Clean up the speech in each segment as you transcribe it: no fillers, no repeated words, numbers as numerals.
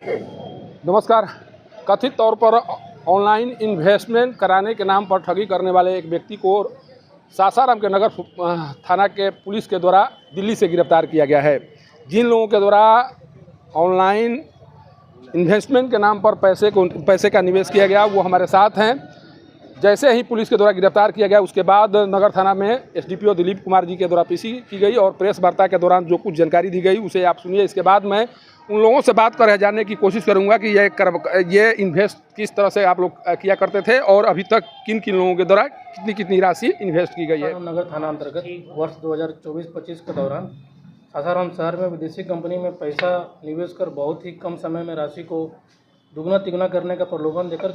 नमस्कार। कथित तौर पर ऑनलाइन इन्वेस्टमेंट कराने के नाम पर ठगी करने वाले एक व्यक्ति को सासाराम के नगर थाना के पुलिस के द्वारा दिल्ली से गिरफ्तार किया गया है। जिन लोगों के द्वारा ऑनलाइन इन्वेस्टमेंट के नाम पर पैसे का निवेश किया गया वो हमारे साथ हैं। जैसे ही पुलिस के द्वारा गिरफ्तार किया गया उसके बाद नगर थाना में एसडीपीओ दिलीप कुमार जी के द्वारा पीसी की गई और प्रेस वार्ता के दौरान जो कुछ जानकारी दी गई उसे आप सुनिए। इसके बाद मैं उन लोगों से बात कर जानने की कोशिश करूंगा कि ये इन्वेस्ट किस तरह से आप लोग किया करते थे और अभी तक किन किन लोगों के द्वारा कितनी राशि इन्वेस्ट की गई है। नगर थाना अंतर्गत वर्ष 2024-25 के दौरान सासाराम शहर में विदेशी कंपनी में पैसा निवेश कर बहुत ही कम समय में राशि को दुगना तिगुना करने का प्रलोभन देकर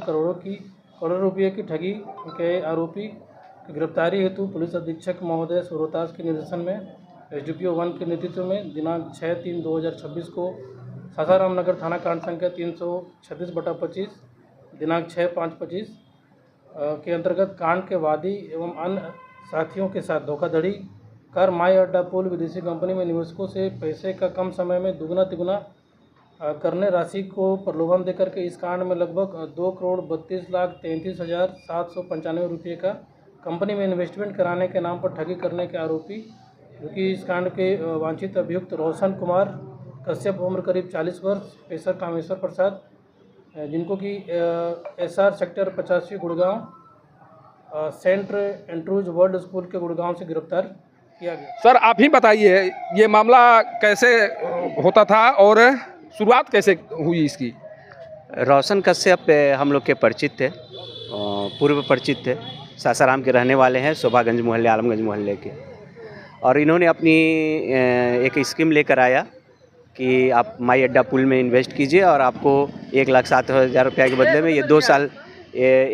करोड़ों रुपये की ठगी के आरोपी की गिरफ्तारी हेतु पुलिस अधीक्षक महोदय रोहतास के निर्देशन में एसडीपीओ 1 के नेतृत्व में दिनांक 6/3/2026 को सासाराम नगर थाना कांड संख्या 336/25 दिनांक 6/5/25 के अंतर्गत कांड के वादी एवं अन्य साथियों के साथ धोखाधड़ी कर माई अड्डा पुल विदेशी कंपनी में निवेशकों से पैसे का कम समय में दुगना तिगुना करने राशि को प्रलोभन देकर के इस कांड में लगभग 2,32,33,795 रुपये का कंपनी में इन्वेस्टमेंट कराने के नाम पर ठगी करने के आरोपी जो कि इस कांड के वांछित अभियुक्त रोशन कुमार कश्यप, उम्र करीब 40 वर्ष, पेशा कामेश्वर प्रसाद, जिनको कि SR sector 85 Gurgaon saint Andrews world school के गुड़गांव से गिरफ्तार किया गया। सर आप ही बताइए ये मामला कैसे होता था और शुरुआत कैसे हुई इसकी। रोशन कश्यप हम लोग के परिचित थे, पूर्व परिचित थे, सासाराम के रहने वाले हैं, शोभागंज मोहल्ले, आलमगंज मोहल्ले के। और इन्होंने अपनी एक स्कीम लेकर आया कि आप माई अड्डा पुल में इन्वेस्ट कीजिए और आपको 1,07,000 रुपये के बदले में ये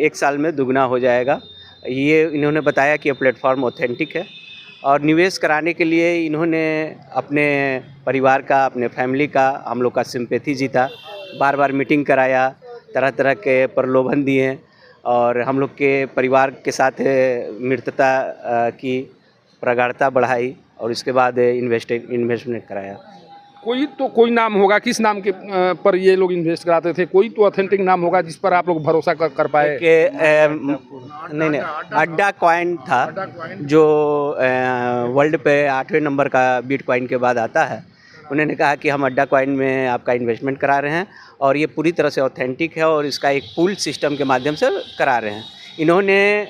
1 साल में दुगना हो जाएगा। ये इन्होंने बताया कि ये प्लेटफॉर्म ऑथेंटिक है और निवेश कराने के लिए इन्होंने अपने परिवार का, अपने फैमिली का, हम लोग का सिंपैथी जीता, बार बार मीटिंग कराया, तरह तरह के प्रलोभन दिए और हम लोग के परिवार के साथ मित्रता की प्रगाढ़ता बढ़ाई और इसके बाद इन्वेस्टमेंट कराया। कोई नाम होगा, किस नाम के पर ये लोग इन्वेस्ट कराते थे? कोई तो ऑथेंटिक नाम होगा जिस पर आप लोग भरोसा कर पाए। नहीं, अड्डा कॉइन था जो वर्ल्ड पे 8वें नंबर का बिटकॉइन के बाद आता है। उन्होंने कहा कि हम अड्डा कॉइन में आपका इन्वेस्टमेंट करा रहे हैं और ये पूरी तरह से ऑथेंटिक है और इसका एक पूल सिस्टम के माध्यम से करा रहे हैं। इन्होंने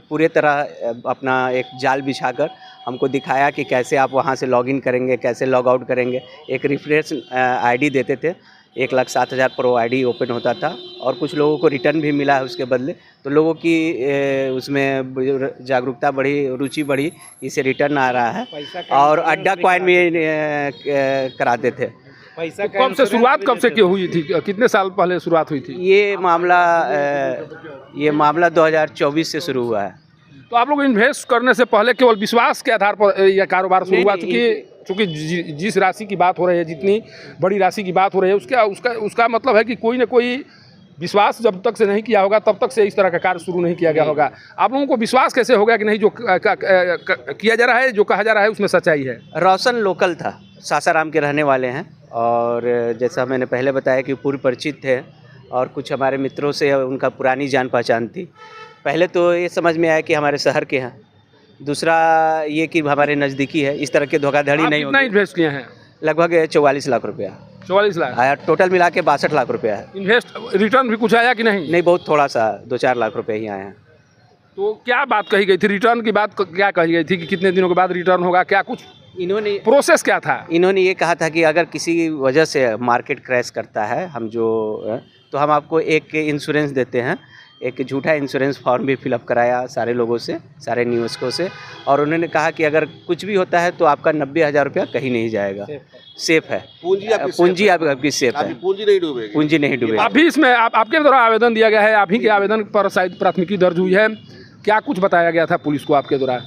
पूरे तरह अपना एक जाल बिछाकर हमको दिखाया कि कैसे आप वहां से लॉगिन करेंगे, कैसे लॉग आउट करेंगे। एक रिफ्रेश आईडी देते थे, 1,07,000 पर वो आईडी ओपन होता था और कुछ लोगों को रिटर्न भी मिला है उसके बदले। तो लोगों की उसमें जागरूकता बढ़ी, रुचि बढ़ी, इसे रिटर्न आ रहा है और अड्डा कॉइन में कराते थे। तो कब से शुरुआत की हुई थी? कितने साल पहले शुरुआत हुई थी? ये मामला 2024 से शुरू हुआ है। तो आप लोग इन्वेस्ट करने से पहले केवल विश्वास के आधार पर यह कारोबार शुरू हुआ? चूँकि जिस राशि की बात हो रही है, जितनी बड़ी राशि की बात हो रही है, उसका मतलब है कि कोई न कोई विश्वास जब तक से नहीं किया होगा तब तक से इस तरह का कार्य शुरू नहीं किया गया होगा। आप लोगों को विश्वास कैसे होगा कि नहीं जो किया जा रहा है, जो कहा जा रहा है उसमें सच्चाई है? रोशन लोकल था, सासाराम के रहने वाले हैं और जैसा मैंने पहले बताया कि पूर्व परिचित थे और कुछ हमारे मित्रों से उनका पुरानी जान पहचान थी। पहले तो ये समझ में आया कि हमारे शहर के हैं, दूसरा ये कि हमारे नज़दीकी है। इस तरह के धोखाधड़ी नहीं होगी। कितना इन्वेस्ट किए हैं? लगभग 44 लाख रुपया। 44 लाख आया, टोटल मिला के 62 लाख रुपया है। इन्वेस्ट रिटर्न भी कुछ आया कि नहीं? नहीं, बहुत थोड़ा सा, 2-4 लाख रुपये ही आए हैं। तो क्या बात कही गई थी? रिटर्न की बात क्या कही गई थी कि कितने दिनों के बाद रिटर्न होगा? क्या कुछ इन्होंने प्रोसेस क्या था? इन्होंने ये कहा था कि अगर किसी वजह से मार्केट क्रैश करता है तो हम आपको एक इंश्योरेंस देते हैं। एक झूठा इंश्योरेंस फॉर्म भी फिलअप कराया सारे लोगों से, सारे निवेशकों से, और उन्होंने कहा कि अगर कुछ भी होता है तो आपका 90,000 रुपया कहीं नहीं जाएगा, सेफ है। पूंजी आपकी सेफ है, पूंजी नहीं डूबेगी। अभी इसमें आपके द्वारा आवेदन दिया गया है, आप ही के आवेदन पर शायद प्राथमिकी दर्ज हुई है। क्या कुछ बताया गया था पुलिस को आपके द्वारा?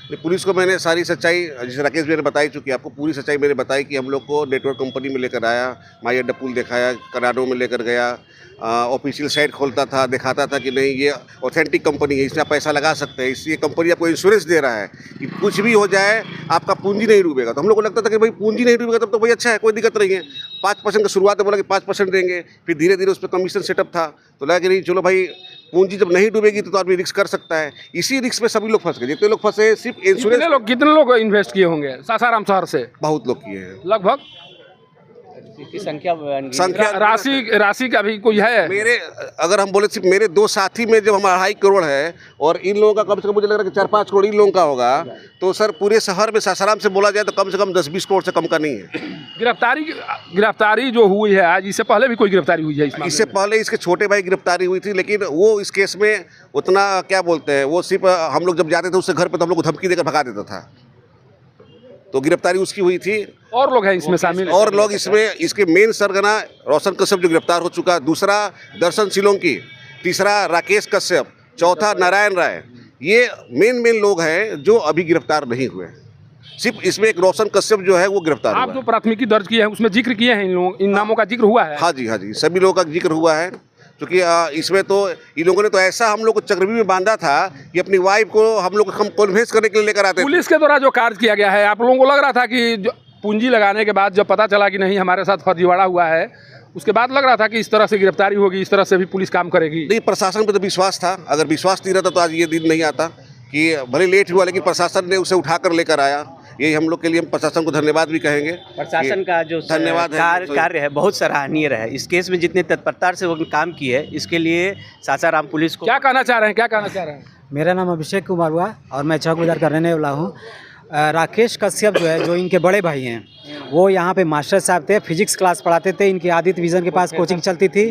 पुलिस को मैंने सारी सच्चाई, जैसे राकेश मैंने बताई चुकी आपको, पूरी सच्चाई मैंने बताई कि हम लोग को नेटवर्क कंपनी में लेकर आया, माई अड्डा पुल दिखाया, कराडो में लेकर गया, ऑफिशियल साइट खोलता था, दिखाता था कि नहीं ये ऑथेंटिक कंपनी है, इसमें आप पैसा लगा सकते हैं, इसलिए कंपनी आपको इंश्योरेंस दे रहा है कि कुछ भी हो जाए आपका पूंजी नहीं डूबेगा। तो हम लोग को लगता था कि भाई पूंजी नहीं डूबेगा तब तो भाई अच्छा है, कोई दिक्कत नहीं है। 5% का शुरुआत में बोला कि 5% देंगे, फिर धीरे धीरे उस पर कमीशन सेटअप था, तो लगा कि नहीं चलो भाई पूंजी जब नहीं डूबेगी तो आदमी रिस्क कर सकता है। इसी रिस्क में सभी लोग फंस गए, जितने लोग फंसे सिर्फ इंश्योरेंस। कितने लोग इन्वेस्ट किए होंगे सासाराम शहर से? बहुत लोग किए हैं, लगभग की संख्या राशि का भी कोई है? मेरे अगर हम बोले सिर्फ मेरे 2 साथी में जब हमारा 2.5 करोड़ है और इन लोगों का कम से कम मुझे लग रहा है कि 4-5 करोड़ इन लोगों का होगा, तो सर पूरे शहर में सासाराम से बोला जाए तो कम से कम 10-20 करोड़ से कम का नहीं है। गिरफ्तारी जो हुई है आज, इससे पहले भी कोई गिरफ्तारी हुई है? इससे पहले इसके छोटे भाई गिरफ्तारी हुई थी, लेकिन वो इस केस में उतना क्या बोलते हैं, वो सिर्फ हम लोग जब जाते थे उससे घर पे तो हम लोग को धमकी देकर भगा देता था, तो गिरफ्तारी उसकी हुई थी। और लोग हैं इसमें शामिल? और लोग इसमें, इसके मेन सरगना रोशन कश्यप जो गिरफ्तार हो चुका, दूसरा दर्शन सिलोंकी, तीसरा राकेश कश्यप, चौथा नारायण राय, ये मेन लोग हैं जो अभी गिरफ्तार नहीं हुए। सिर्फ इसमें एक रोशन कश्यप जो है वो गिरफ्तार हुआ। आप जो प्राथमिकी दर्ज किए हैं उसमें जिक्र किए हैं इन नामों का जिक्र हुआ है? हाँ जी, सभी लोगों का जिक्र हुआ है, क्योंकि इसमें तो इन लोगों ने तो ऐसा हम लोग को चक्रव्यूह में बांधा था कि अपनी वाइफ को हम लोग हम कन्विंस करने के लिए लेकर आते थे। पुलिस के द्वारा जो कार्य किया गया है, आप लोगों को लग रहा था कि पूंजी लगाने के बाद जब पता चला कि नहीं हमारे साथ फर्जीवाड़ा हुआ है, उसके बाद लग रहा था कि इस तरह से गिरफ्तारी होगी, इस तरह से भी पुलिस काम करेगी? नहीं, प्रशासन पर तो विश्वास था। अगर विश्वास नहीं रहता तो आज ये दिन नहीं आता कि भले लेट हुआ लेकिन प्रशासन ने उसे उठाकर लेकर आया। यही हम लोग के लिए, हम प्रशासन को धन्यवाद भी कहेंगे। प्रशासन का जो धन्यवाद कार्य है बहुत सराहनीय रहा है। इस केस में जितने तत्परता से वो काम किए, इसके लिए सासाराम पुलिस को क्या कहना चाह रहे हैं? मेरा नाम अभिषेक कुमार हुआ और मैं चौक बाजार का रहने वाला हूँ। राकेश कश्यप जो है, जो इनके बड़े भाई हैं, वो यहाँ पे मास्टर साहब थे, फिजिक्स क्लास पढ़ाते थे। इनकी आदित्य विजन के पास कोचिंग चलती थी,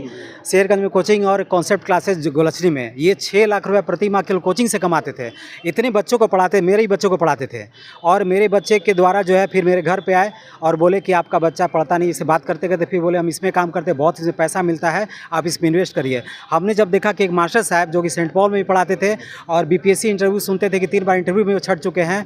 शेरगंज में कोचिंग और कॉन्सेप्ट क्लासेस गोलछरी में। ये 6 लाख रुपए प्रति माह केवल कोचिंग से कमाते थे। इतने बच्चों को पढ़ाते, मेरे ही बच्चों को पढ़ाते थे। और मेरे बच्चे के द्वारा जो है फिर मेरे घर पे आए और बोले कि आपका बच्चा पढ़ता नहीं। इससे बात करते करते फिर बोले हम इसमें काम करते, बहुत इसमें पैसा मिलता है, आप इसमें इन्वेस्ट करिए। हमने जब देखा कि एक मास्टर साहब जो कि सेंट पॉल में भी पढ़ाते थे और BPSC इंटरव्यू सुनते थे कि 3 बार इंटरव्यू में वो छट चुके हैं,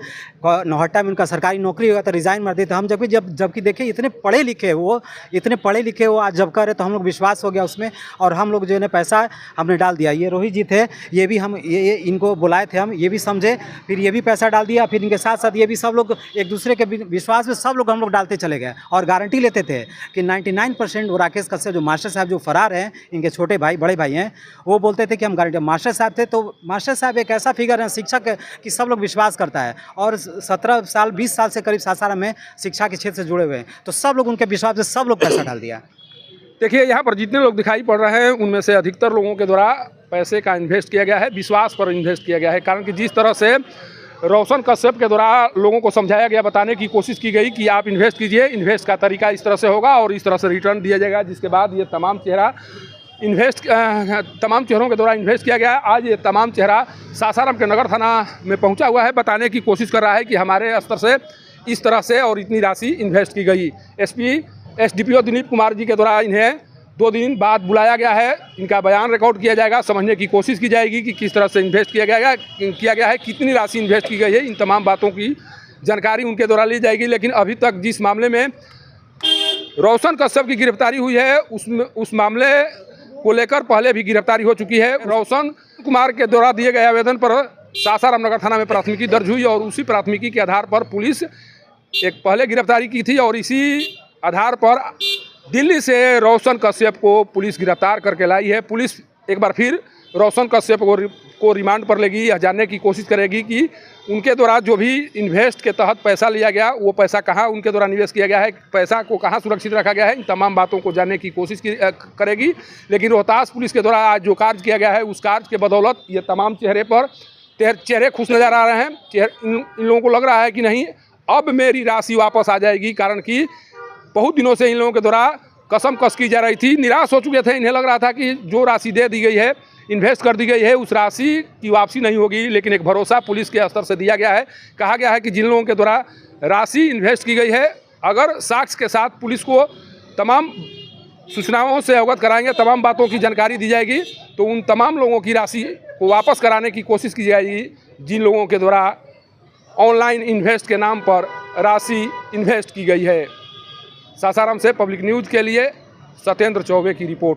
नौहट्टा में उनका सरकारी नौकरी होगा तो रिज़ाइन मार देते। हम जबकि देखे इतने पढ़े लिखे वो आज जब करे तो हम लोग विश्वास हो गया उसमें, और हम लोग जो है पैसा हमने डाल दिया। ये रोहित जी थे, ये भी हम ये इनको बुलाए थे, हम ये भी समझे, फिर ये भी पैसा डाल दिया। फिर इनके साथ साथ ये भी सब लोग एक दूसरे के विश्वास में सब लोग हम लोग डालते चले गए और गारंटी लेते थे कि 99% वो राकेश कश्यप जो मास्टर साहब जो फरार हैं, इनके छोटे भाई बड़े भाई हैं, वो बोलते थे कि हम गारंटी। मास्टर साहब थे तो मास्टर साहब एक ऐसा फिगर है शिक्षक की सब लोग विश्वास करता है, और 17 साल 20 साल से करीब सासाराम में शिक्षा के क्षेत्र से जुड़े हुए हैं, तो सब लोग उनके विश्वास से सब लोग पैसा डाल दिया। देखिए यहाँ पर जितने लोग दिखाई पड़ रहे हैं उनमें से अधिकतर लोगों के द्वारा पैसे का इन्वेस्ट किया गया है, विश्वास पर इन्वेस्ट किया गया है। कारण कि जिस तरह से रोशन कश्यप के द्वारा लोगों को समझाया गया, बताने की कोशिश की गई कि आप इन्वेस्ट कीजिए, इन्वेस्ट का तरीका इस तरह से होगा और इस तरह से रिटर्न दिया जाएगा, जिसके बाद ये तमाम चेहरों के द्वारा इन्वेस्ट किया गया है। आज ये तमाम चेहरा सासाराम के नगर थाना में पहुंचा हुआ है, बताने की कोशिश कर रहा है कि हमारे स्तर से इस तरह से और इतनी राशि इन्वेस्ट की गई। SDPO दिलीप कुमार जी के द्वारा इन्हें 2 दिन बाद बुलाया गया है, इनका बयान रिकॉर्ड किया जाएगा, समझने की कोशिश की जाएगी कि किस तरह से इन्वेस्ट किया गया है, कितनी राशि इन्वेस्ट की गई है। इन तमाम बातों की जानकारी उनके द्वारा ली जाएगी। लेकिन अभी तक जिस मामले में रोशन कश्यप की गिरफ्तारी हुई है उस मामले को लेकर पहले भी गिरफ्तारी हो चुकी है। रोशन कुमार के द्वारा दिए गए आवेदन पर सासाराम नगर थाना में प्राथमिकी दर्ज हुई और उसी प्राथमिकी के आधार पर पुलिस एक पहले गिरफ्तारी की थी और इसी आधार पर दिल्ली से रोशन कश्यप को पुलिस गिरफ्तार करके लाई है। पुलिस एक बार फिर रोशन कश्यप को रिमांड पर लेगी, यह जानने की कोशिश करेगी कि उनके द्वारा जो भी इन्वेस्ट के तहत पैसा लिया गया वो पैसा कहाँ उनके द्वारा निवेश किया गया है, पैसा को कहाँ सुरक्षित रखा गया है, इन तमाम बातों को जानने की कोशिश करेगी। लेकिन रोहतास पुलिस के द्वारा आज जो कार्य किया गया है उस कार्य के बदौलत ये तमाम चेहरे खुश नज़र आ रहे हैं। इन लोगों को लग रहा है कि नहीं अब मेरी राशि वापस आ जाएगी, कारण कि बहुत दिनों से इन लोगों के द्वारा कसम कस की जा रही थी, निराश हो चुके थे। इन्हें लग रहा था कि जो राशि दे दी गई है, इन्वेस्ट कर दी गई है, उस राशि की वापसी नहीं होगी। लेकिन एक भरोसा पुलिस के स्तर से दिया गया है, कहा गया है कि जिन लोगों के द्वारा राशि इन्वेस्ट की गई है, अगर साक्ष्य के साथ पुलिस को तमाम सूचनाओं से अवगत कराएंगे, तमाम बातों की जानकारी दी जाएगी, तो उन तमाम लोगों की राशि को वापस कराने की कोशिश की जाएगी जिन लोगों के द्वारा ऑनलाइन इन्वेस्ट के नाम पर राशि इन्वेस्ट की गई है। सासाराम से पब्लिक न्यूज़ के लिए सत्येंद्र चौबे की रिपोर्ट।